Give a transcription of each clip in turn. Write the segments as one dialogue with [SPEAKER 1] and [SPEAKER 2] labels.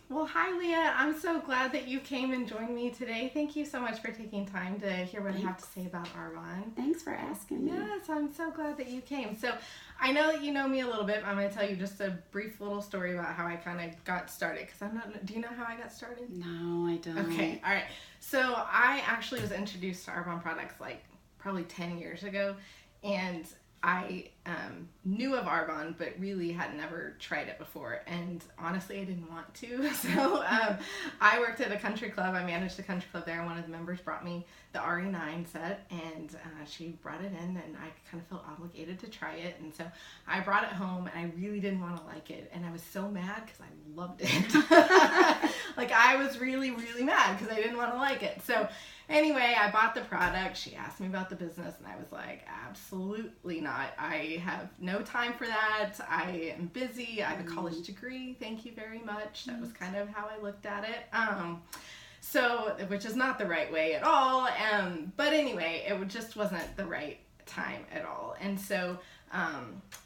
[SPEAKER 1] Well, hi, Leah. I'm so glad that you came and joined me today. Thank you so much for taking time to hear what I have to say about Arbonne.
[SPEAKER 2] Thanks for asking me.
[SPEAKER 1] Yes, I'm so glad that you came. So, I know that you know me a little bit. But I'm going to tell you just a brief little story about how I kind of got started. Because I'm not. Do you know how I got started?
[SPEAKER 2] No, I don't.
[SPEAKER 1] Okay. All right. So, I actually was introduced to Arbonne products like probably 10 years ago, and I knew of Arbonne, but really had never tried it before. And honestly, I didn't want to. So I worked at a country club. I managed a country club there. One of the members brought me the RE9 set, and she brought it in, and I kind of felt obligated to try it. And so I brought it home, and I really didn't want to like it. And I was so mad because I loved it. Like, I was really, really mad because I didn't want to like it. So anyway, I bought the product. She asked me about the business, and I was like, absolutely not. I have no time for that. I am busy. I have a college degree. Thank you very much. That was kind of how I looked at it. So, which is not the right way at all. But anyway, it just wasn't the right time at all. And so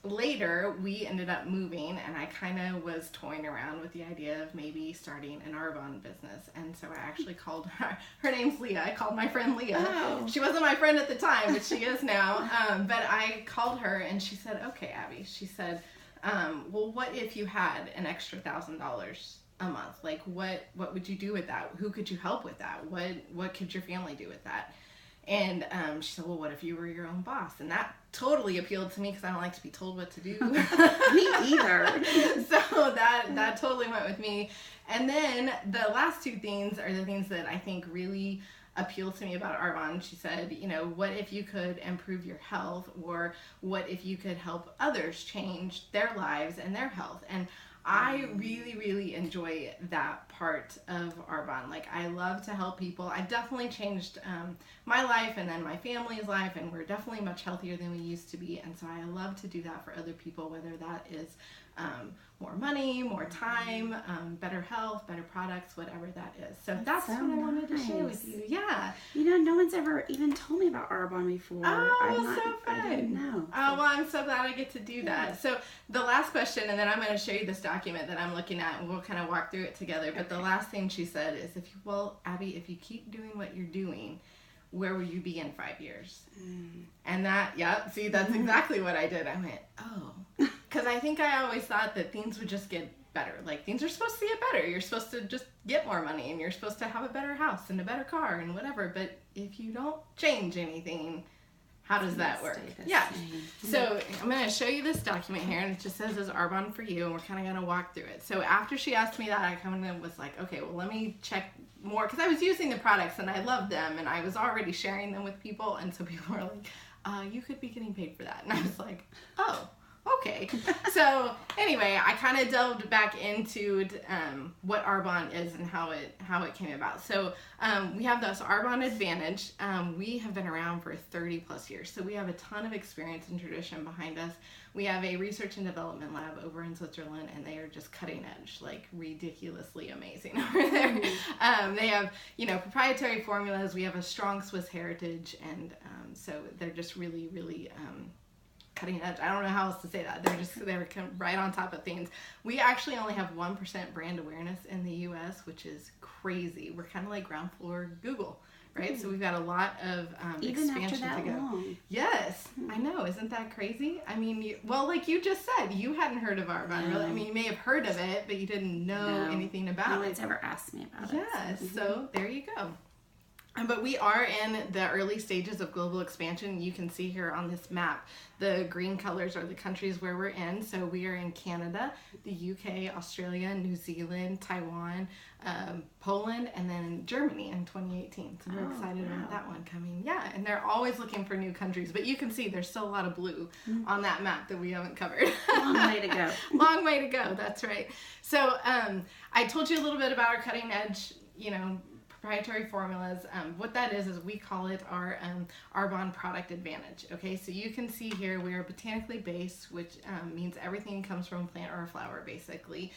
[SPEAKER 1] later we ended up moving, and I kind of was toying around with the idea of maybe starting an Arbonne business. And so I actually called her name's Leah. I called my friend Leah.
[SPEAKER 2] Oh.
[SPEAKER 1] She wasn't my friend at the time, but she is now. But I called her, and she said, okay, Abby, she said, well, what if you had an extra $1,000 a month? Like, what would you do with that? Who could you help with that? What could your family do with that? And she said, well, what if you were your own boss? And that totally appealed to me because I don't like to be told what to do.
[SPEAKER 2] Me either.
[SPEAKER 1] So that totally went with me. And then the last two things are the things that I think really appeal to me about Arbonne. She said, what if you could improve your health, or what if you could help others change their lives and their health? And I really, really enjoy that part of Arbonne. Like, I love to help people. I definitely changed my life and then my family's life, and we're definitely much healthier than we used to be. And so I love to do that for other people, whether that is more money, more time, better health, better products, whatever that is. So that's
[SPEAKER 2] so
[SPEAKER 1] what I wanted to share
[SPEAKER 2] nice.
[SPEAKER 1] with you. Yeah.
[SPEAKER 2] No one's ever even told me about Arbonne before.
[SPEAKER 1] Oh, so fun.
[SPEAKER 2] I didn't know.
[SPEAKER 1] Oh, well, I'm so glad I get to do that. So the last question, and then I'm going to show you this document that I'm looking at, and we'll kind of walk through it together. But the last thing she said is, Abby, if you keep doing what you're doing, where will you be in 5 years? And that's exactly what I did. I went, oh. Because I think I always thought that things would just get better. Like, things are supposed to get better. You're supposed to just get more money, and you're supposed to have a better house and a better car and whatever. But if you don't change anything, how does that work? Yeah. So I'm going to show you this document here, and it just says it's Arbonne for you, and we're kind of going to walk through it. So after she asked me that, I kind of was like, okay, well, let me check more, because I was using the products and I loved them, and I was already sharing them with people, and so people were like, you could be getting paid for that. And I was like, oh. Okay. So anyway, I kind of delved back into what Arbonne is and how it came about. So we have this Arbonne Advantage. We have been around for 30 plus years. So we have a ton of experience and tradition behind us. We have a research and development lab over in Switzerland, and they are just cutting edge, like ridiculously amazing over there. They have, proprietary formulas. We have a strong Swiss heritage, and so they're just really, really cutting edge. I don't know how else to say that. They're right on top of things. We actually only have 1% brand awareness in the US, which is crazy. We're kind of like ground floor Google, right? So we've got a lot of expansion to go.
[SPEAKER 2] Long.
[SPEAKER 1] Yes, I know. Isn't that crazy? I mean, like you just said, you hadn't heard of Arbonne, really. I mean, you may have heard of it, but you didn't know anything about it.
[SPEAKER 2] No one's ever asked me about it.
[SPEAKER 1] Yes, so there you go. But we are in the early stages of global expansion. You can see here on this map, the green colors are the countries where we're in. So we are in Canada, the UK, Australia, New Zealand, Taiwan, Poland, and then Germany in 2018. So we're excited about that one coming. Yeah, and they're always looking for new countries. But you can see there's still a lot of blue on that map that we haven't covered.
[SPEAKER 2] Long way to go.
[SPEAKER 1] Long way to go, that's right. So I told you a little bit about our cutting edge, proprietary formulas. What that is we call it our Arbonne Product Advantage. Okay, so you can see here we are botanically based, which means everything comes from a plant or a flower, basically.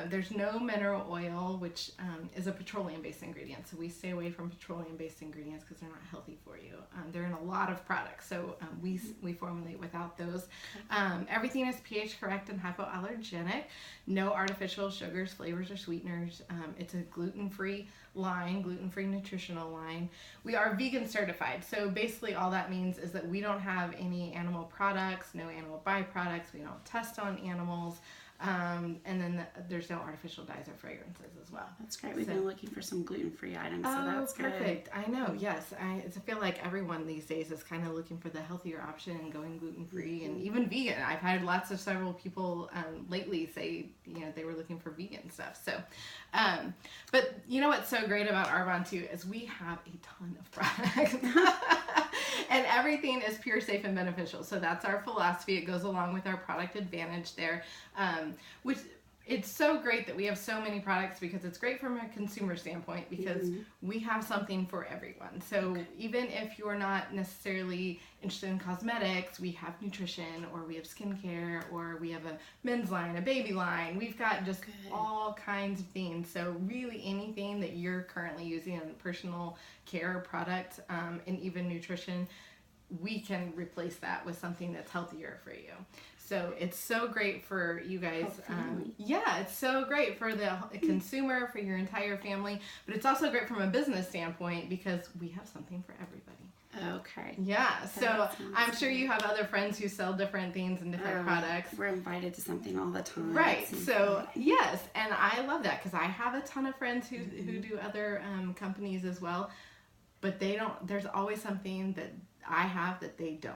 [SPEAKER 1] There's no mineral oil, which is a petroleum-based ingredient. So we stay away from petroleum-based ingredients because they're not healthy for you. They're in a lot of products, so we formulate without those. Everything is pH correct and hypoallergenic. No artificial sugars, flavors, or sweeteners. It's a gluten-free line, gluten-free nutritional line. We are vegan certified, so basically all that means is that we don't have any animal products, no animal byproducts. We don't test on animals. And then there's no artificial dyes or fragrances as well.
[SPEAKER 2] That's great. We've been looking for some gluten-free items, so that's
[SPEAKER 1] perfect.
[SPEAKER 2] Good.
[SPEAKER 1] I know, yes. I feel like everyone these days is kind of looking for the healthier option and going gluten-free and even vegan. I've had several people lately say, they were looking for vegan stuff. So, but you know what's so great about Arbonne too is we have a ton of products. And everything is pure, safe, and beneficial. So that's our philosophy. It goes along with our product advantage there, which it's so great that we have so many products because it's great from a consumer standpoint because we have something for everyone. So even if you're not necessarily interested in cosmetics, we have nutrition, or we have skincare, or we have a men's line, a baby line. We've got just all kinds of things. So really anything that you're currently using in personal care products and even nutrition, we can replace that with something that's healthier for you. So it's so great for you guys. It's so great for the consumer, for your entire family, but it's also great from a business standpoint because we have something for everybody.
[SPEAKER 2] Okay.
[SPEAKER 1] Yeah, so I'm sure you have other friends who sell different things and different products.
[SPEAKER 2] We're invited to something all the time.
[SPEAKER 1] Right, so yes, and I love that because I have a ton of friends who do other companies as well, but there's always something that I have that they don't.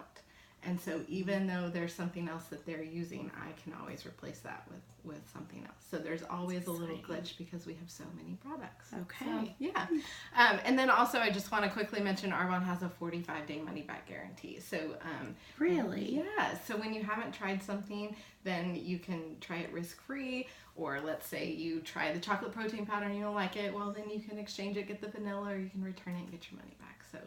[SPEAKER 1] And so even though there's something else that they're using, I can always replace that with something else. So there's always a little glitch because we have so many products.
[SPEAKER 2] Okay.
[SPEAKER 1] So, yeah. And then also I just want to quickly mention Arbonne has a 45-day money-back guarantee. So
[SPEAKER 2] really?
[SPEAKER 1] Yeah. So when you haven't tried something, then you can try it risk-free. Or let's say you try the chocolate protein powder and you don't like it, well then you can exchange it, get the vanilla, or you can return it and get your money back. So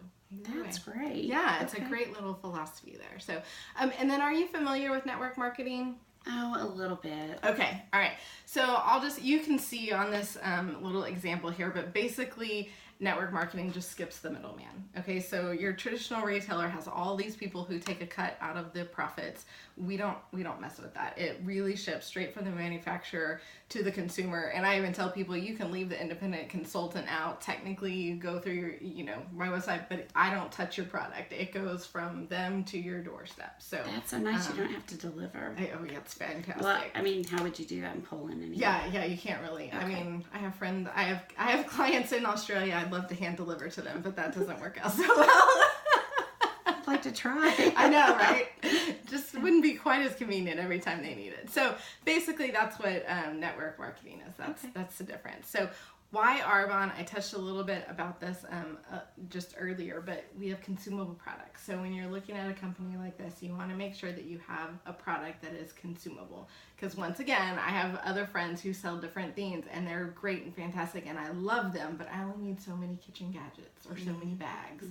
[SPEAKER 2] that's great.
[SPEAKER 1] Yeah, it's a great little philosophy there. So, and then are you familiar with network marketing?
[SPEAKER 2] Oh, a little bit.
[SPEAKER 1] Okay, all right. So you can see on this little example here, but basically network marketing just skips the middleman. Okay, so your traditional retailer has all these people who take a cut out of the profits. We don't mess with that. It really ships straight from the manufacturer to the consumer. And I even tell people you can leave the independent consultant out. Technically, you go through my website, but I don't touch your product. It goes from them to your doorstep. So
[SPEAKER 2] that's so nice. You don't have to deliver.
[SPEAKER 1] It's fantastic.
[SPEAKER 2] Well, I mean, how would you do that in Poland? Anyway?
[SPEAKER 1] Yeah, you can't really. Okay. I mean, I have friends. I have clients in Australia. I'd love to hand deliver to them, but that doesn't work out so well.
[SPEAKER 2] I'd like to try.
[SPEAKER 1] I know, right? Just wouldn't be quite as convenient every time they need it. So basically, that's what network marketing is. That's the difference. So why Arbonne? I touched a little bit about this just earlier, but we have consumable products. So when you're looking at a company like this, you want to make sure that you have a product that is consumable. Because once again, I have other friends who sell different things, and they're great and fantastic, and I love them, but I only need so many kitchen gadgets or so many bags.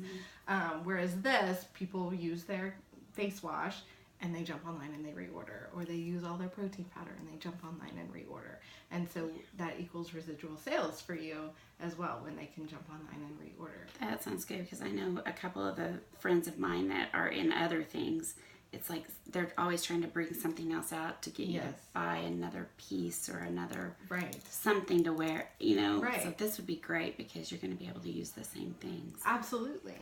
[SPEAKER 1] Whereas this, people use their face wash, and they jump online and they reorder, or they use all their protein powder and they jump online and reorder. And so that equals residual sales for you as well when they can jump online and reorder.
[SPEAKER 2] That sounds good because I know a couple of the friends of mine that are in other things. It's like they're always trying to bring something else out to get you to buy another piece or another something to wear,
[SPEAKER 1] Right.
[SPEAKER 2] So this would be great because you're going to be able to use the same things.
[SPEAKER 1] Absolutely.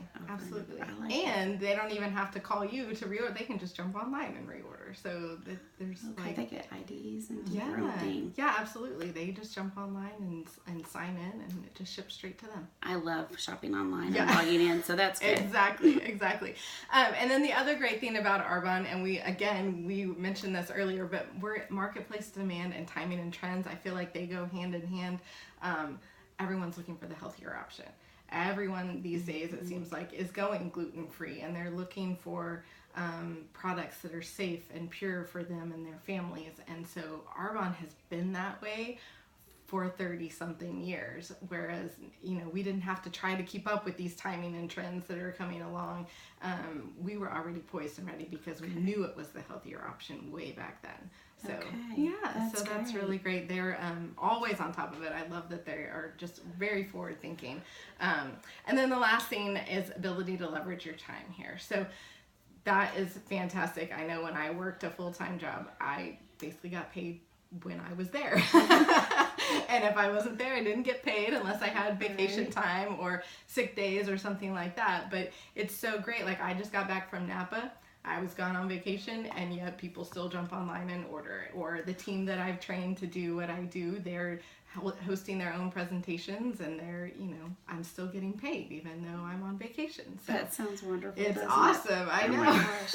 [SPEAKER 1] And they don't even have to call you to reorder. They can just jump online and reorder. So there's
[SPEAKER 2] they get IDs and their own thing.
[SPEAKER 1] Yeah, absolutely. They just jump online and sign in, and it just ships straight to them.
[SPEAKER 2] I love shopping online and logging in, so that's good.
[SPEAKER 1] Exactly. And then the other great thing about Arbonne, and we mentioned this earlier, but we're marketplace demand and timing and trends. I feel like they go hand in hand. Everyone's looking for the healthier option. Everyone these days, it seems like, is going gluten-free, and they're looking for products that are safe and pure for them and their families. And so Arbonne has been that way for 30-something years, whereas we didn't have to try to keep up with these timing and trends that are coming along. We were already poised and ready because we knew it was the healthier option way back then. So that's really great. They're always on top of it. I love that they are just very forward thinking. And then the last thing is ability to leverage your time here. So that is fantastic. I know when I worked a full-time job, I basically got paid when I was there. And if I wasn't there, I didn't get paid unless I had vacation time or sick days or something like that. But it's so great. Like, I just got back from Napa. I was gone on vacation, and yet people still jump online and order it. Or the team that I've trained to do what I do, they're hosting their own presentations, and I'm still getting paid even though I'm on vacation. So
[SPEAKER 2] that sounds wonderful.
[SPEAKER 1] It's awesome. I know. My gosh.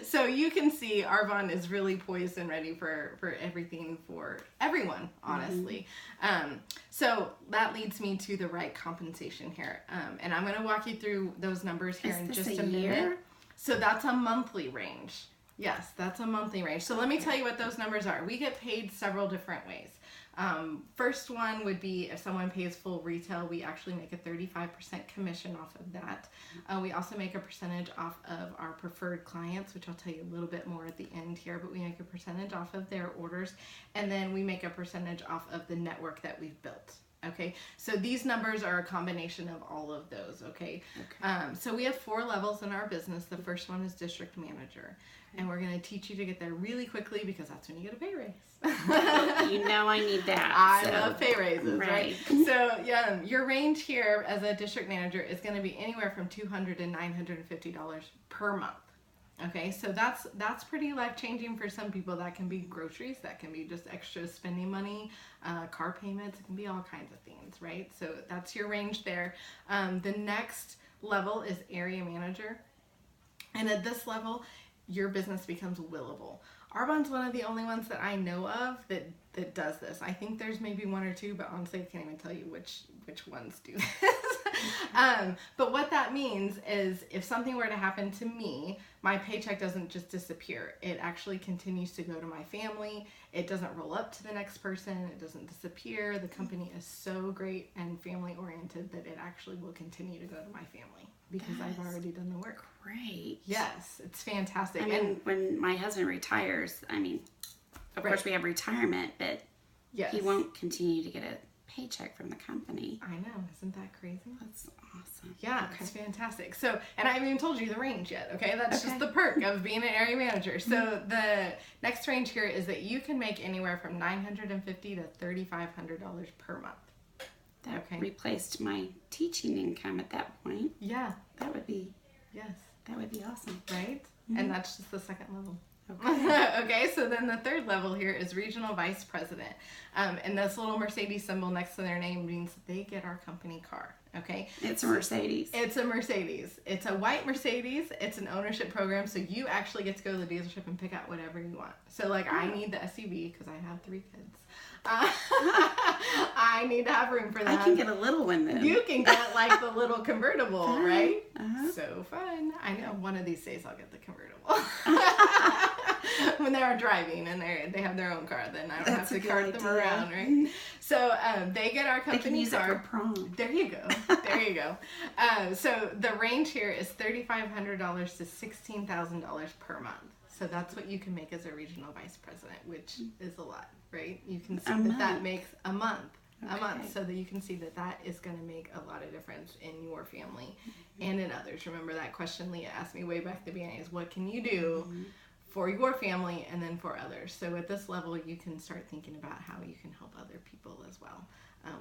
[SPEAKER 1] So you can see Arbonne is really poised and ready for everything for everyone, honestly. So that leads me to the right compensation here. And I'm going to walk you through those numbers here in just a minute. So that's a monthly range. Yes, that's a monthly range. So let me tell you what those numbers are. We get paid several different ways. First one would be if someone pays full retail, we actually make a 35% commission off of that. We also make a percentage off of our preferred clients, which I'll tell you a little bit more at the end here, but we make a percentage off of their orders, and then we make a percentage off of the network that we've built. Okay, so these numbers are a combination of all of those, okay? So we have 4 levels in our business. The first one is district manager, and we're going to teach you to get there really quickly because that's when you get a pay raise.
[SPEAKER 2] You know I need that.
[SPEAKER 1] I love pay raises, right? So your range here as a district manager is going to be anywhere from $200 to $950 per month. Okay, so that's pretty life-changing for some people. That can be groceries, that can be just extra spending money, car payments, it can be all kinds of things, right? So that's your range there. The next level is area manager. And at this level, your business becomes willable. Arbonne's one of the only ones that I know of that does this. I think there's maybe 1 or 2, but honestly I can't even tell you which ones do this. But what that means is if something were to happen to me, my paycheck doesn't just disappear. It actually continues to go to my family. It doesn't roll up to the next person. It doesn't disappear. The company is so great and family oriented that it actually will continue to go to my family because I've already done the work.
[SPEAKER 2] Great.
[SPEAKER 1] Yes, it's fantastic.
[SPEAKER 2] I mean, when my husband retires, of course we have retirement, but he won't continue to get a paycheck from the company.
[SPEAKER 1] I know. Isn't that crazy?
[SPEAKER 2] That's awesome.
[SPEAKER 1] Yeah, it's fantastic. So, and I haven't even told you the range yet, okay? That's just the perk of being an area manager. So the next range here is that you can make anywhere from $950 to $3,500 per month.
[SPEAKER 2] That replaced my teaching income at that point.
[SPEAKER 1] Yeah.
[SPEAKER 2] That would be awesome.
[SPEAKER 1] Right? And that's just the second level. Okay, so then the third level here is regional vice president. And this little Mercedes symbol next to their name means they get our company car. Okay?
[SPEAKER 2] It's a Mercedes.
[SPEAKER 1] It's a Mercedes. It's a white Mercedes. It's an ownership program, so you actually get to go to the dealership and pick out whatever you want. So, like, I need the SUV because I have 3 kids. I need to have room for that.
[SPEAKER 2] I can get a little one then.
[SPEAKER 1] You can get like the little convertible, right? So fun. I know one of these days I'll get the convertible. When they're driving and they have their own car, then I don't have to cart them around, right? So they get our company car.
[SPEAKER 2] They can use it for prom.
[SPEAKER 1] There you go. There you go. So the range here is $3,500 to $16,000 per month. So that's what you can make as a regional vice president, which is a lot, right? You can see that makes a month. A month, so that you can see that is going to make a lot of difference in your family and in others. Remember that question Leah asked me way back at the beginning is what can you do for your family and then for others? So at this level, you can start thinking about how you can help other people as well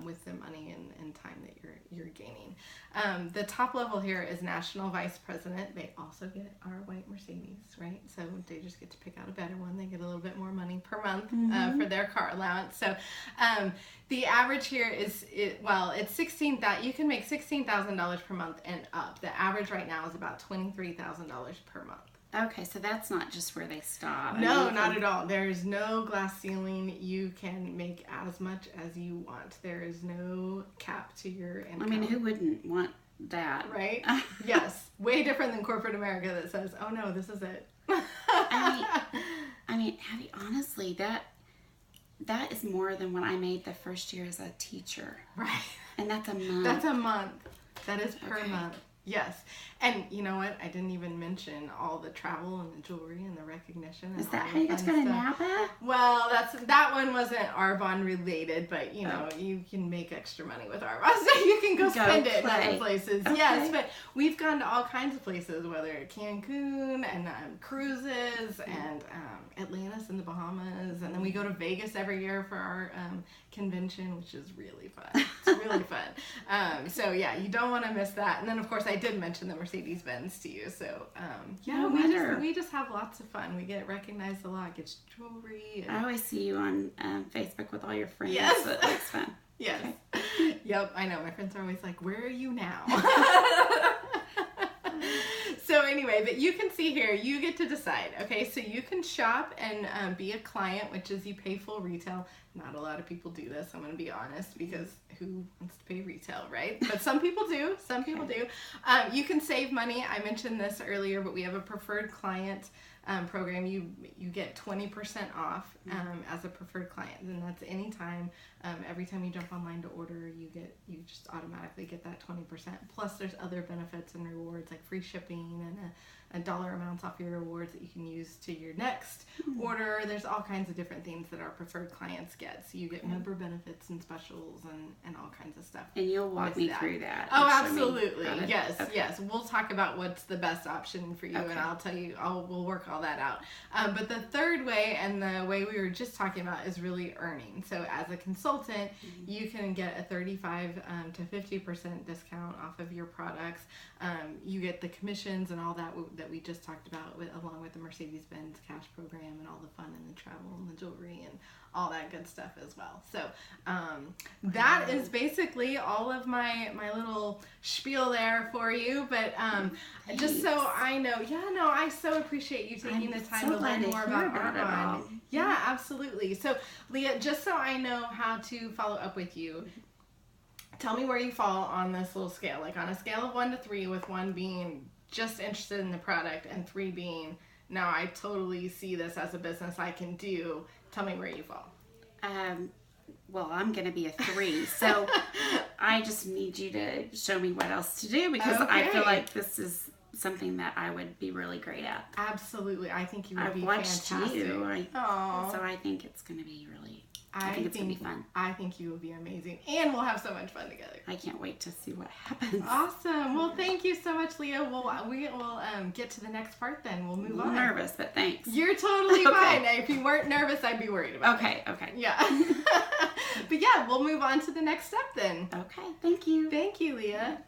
[SPEAKER 1] with the money and time that you're gaining. The top level here is national vice president. They also get our white Mercedes, right? So they just get to pick out a better one. They get a little bit more money per month for their car allowance. So the average here is it's 16,000. You can make $16,000 per month and up. The average right now is about $23,000 per month.
[SPEAKER 2] Okay, so that's not just where they stop.
[SPEAKER 1] No, not at all. There is no glass ceiling. You can make as much as you want. There is no cap to your income.
[SPEAKER 2] I mean, who wouldn't want that?
[SPEAKER 1] Right? Yes. Way different than corporate America that says, oh no, this is it.
[SPEAKER 2] I mean, Abby, honestly, that is more than what I made the first year as a teacher.
[SPEAKER 1] Right.
[SPEAKER 2] And that's a month.
[SPEAKER 1] That's a month. That is per month. Yes. And you know what? I didn't even mention all the travel and the jewelry and the recognition. And
[SPEAKER 2] is that how you got to go to Napa?
[SPEAKER 1] Well, that one wasn't Arbonne related, but you know, you can make extra money with Arbonne, so you can go spend it in other places. Okay. Yes, but we've gone to all kinds of places, whether Cancun and cruises and Atlantis and the Bahamas, and then we go to Vegas every year for our convention, which is really fun. It's really fun. So yeah, you don't want to miss that. And then of course I did mention the Mercedes-Benz to you. So yeah, we just have lots of fun. We get recognized a lot, get jewelry.
[SPEAKER 2] I always see you on Facebook with all your friends.
[SPEAKER 1] Yes.
[SPEAKER 2] So it looks fun.
[SPEAKER 1] Yes. Okay. Yep, I know. My friends are always like, where are you now? So anyway, but you can see here, you get to decide. Okay, so you can shop and be a client, which is you pay full retail. Not a lot of people do this, I'm going to be honest, because who wants to pay retail, right? But some people do. Some people do. You can save money. I mentioned this earlier, but we have a preferred client program. You get 20% off as a preferred client, and that's anytime. Every time you jump online to order, you just automatically get that 20%. Plus, there's other benefits and rewards like free shipping and a dollar amounts off your rewards that you can use to your next order. There's all kinds of different things that our preferred clients get. So you get member benefits and specials and all kinds of stuff.
[SPEAKER 2] And you'll walk me through that.
[SPEAKER 1] Oh, absolutely. Yes, yes. We'll talk about what's the best option for you, and I'll tell you, we'll work all that out. But the third way, and the way we were just talking about, is really earning. So as a consultant, you can get a 35 to 50% discount off of your products. You get the commissions and all that we just talked about, along with the Mercedes-Benz cash program and all the fun and the travel and the jewelry and all that good stuff as well. So that is basically all of my little spiel there for you. But just so I know, I so appreciate you taking the time to learn more about Arbonne. Yeah, absolutely. So Leah, just so I know how to follow up with you, tell me where you fall on this little scale, like on a scale of 1 to 3, with 1 being just interested in the product and 3 being, now I totally see this as a business I can do. Tell me where you fall.
[SPEAKER 2] Well, I'm going to be a 3, so I just need you to show me what else to do, because I feel like this is something that I would be really great at.
[SPEAKER 1] Absolutely. I think you would be
[SPEAKER 2] fantastic.
[SPEAKER 1] I've watched you.
[SPEAKER 2] So I think it's going to be really... I think it's going to be fun.
[SPEAKER 1] I think you will be amazing. And we'll have so much fun together.
[SPEAKER 2] I can't wait to see what happens.
[SPEAKER 1] Awesome. Well, thank you so much, Leah. We will get to the next part then. We'll move on.
[SPEAKER 2] I'm nervous, but thanks.
[SPEAKER 1] You're totally fine. If you weren't nervous, I'd be worried about it.
[SPEAKER 2] Okay.
[SPEAKER 1] Yeah. But yeah, we'll move on to the next step then.
[SPEAKER 2] Okay. Thank you.
[SPEAKER 1] Thank you, Leah.